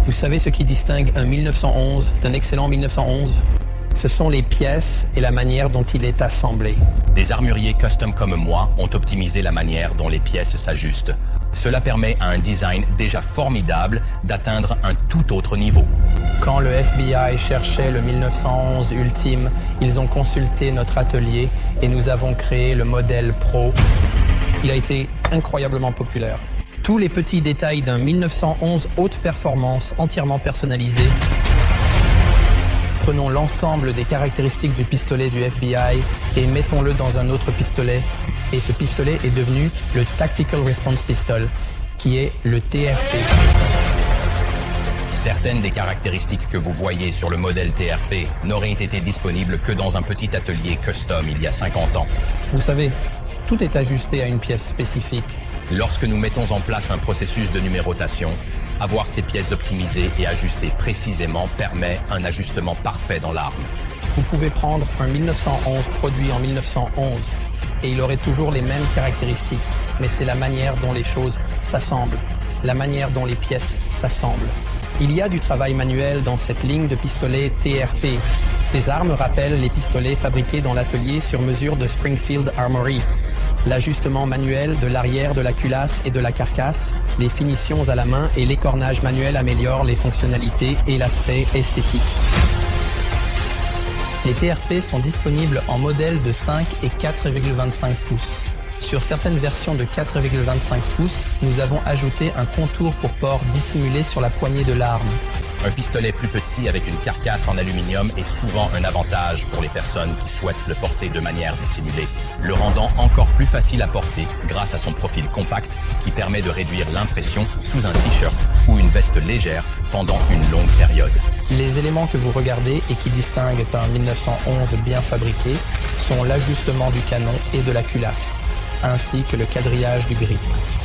Vous savez ce qui distingue un 1911 d'un excellent 1911? Ce sont les pièces et la manière dont il est assemblé. Des armuriers custom comme moi ont optimisé la manière dont les pièces s'ajustent. Cela permet à un design déjà formidable d'atteindre un tout autre niveau. Quand le FBI cherchait le 1911 ultime, ils ont consulté notre atelier et nous avons créé le modèle Pro. Il a été incroyablement populaire. Tous les petits détails d'un 1911 haute performance entièrement personnalisé. Prenons l'ensemble des caractéristiques du pistolet du FBI et mettons-le dans un autre pistolet. Et ce pistolet est devenu le Tactical Response Pistol, qui est le TRP. Certaines des caractéristiques que vous voyez sur le modèle TRP n'auraient été disponibles que dans un petit atelier custom il y a 50 ans. Vous savez, tout est ajusté à une pièce spécifique. Lorsque nous mettons en place un processus de numérotation, avoir ces pièces optimisées et ajustées précisément permet un ajustement parfait dans l'arme. Vous pouvez prendre un 1911 produit en 1911 et il aurait toujours les mêmes caractéristiques, mais c'est la manière dont les choses s'assemblent, la manière dont les pièces s'assemblent. Il y a du travail manuel dans cette ligne de pistolets TRP. Ces armes rappellent les pistolets fabriqués dans l'atelier sur mesure de Springfield Armory. L'ajustement manuel de l'arrière de la culasse et de la carcasse, les finitions à la main et l'écornage manuel améliorent les fonctionnalités et l'aspect esthétique. Les TRP sont disponibles en modèles de 5 et 4,25 pouces. Sur certaines versions de 4,25 pouces, nous avons ajouté un contour pour port dissimulé sur la poignée de l'arme. Un pistolet plus petit avec une carcasse en aluminium est souvent un avantage pour les personnes qui souhaitent le porter de manière dissimulée, le rendant encore plus facile à porter grâce à son profil compact qui permet de réduire l'impression sous un t-shirt ou une veste légère pendant une longue période. Les éléments que vous regardez et qui distinguent un 1911 bien fabriqué sont l'ajustement du canon et de la culasse, ainsi que le quadrillage du grip.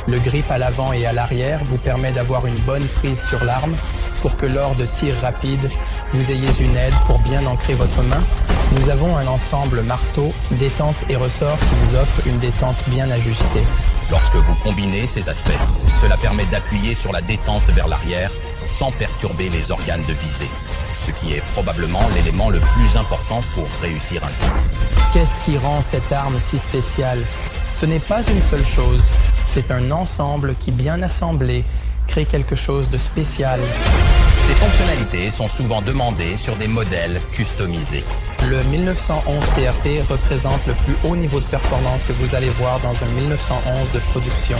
Le grip à l'avant et à l'arrière vous permet d'avoir une bonne prise sur l'arme pour que lors de tirs rapides, vous ayez une aide pour bien ancrer votre main. Nous avons un ensemble marteau, détente et ressort qui vous offre une détente bien ajustée. Lorsque vous combinez ces aspects, cela permet d'appuyer sur la détente vers l'arrière sans perturber les organes de visée, ce qui est probablement l'élément le plus important pour réussir un tir. Qu'est-ce qui rend cette arme si spéciale? Ce n'est pas une seule chose, c'est un ensemble qui, bien assemblé, crée quelque chose de spécial. Ces fonctionnalités sont souvent demandées sur des modèles customisés. Le 1911 TRP représente le plus haut niveau de performance que vous allez voir dans un 1911 de production.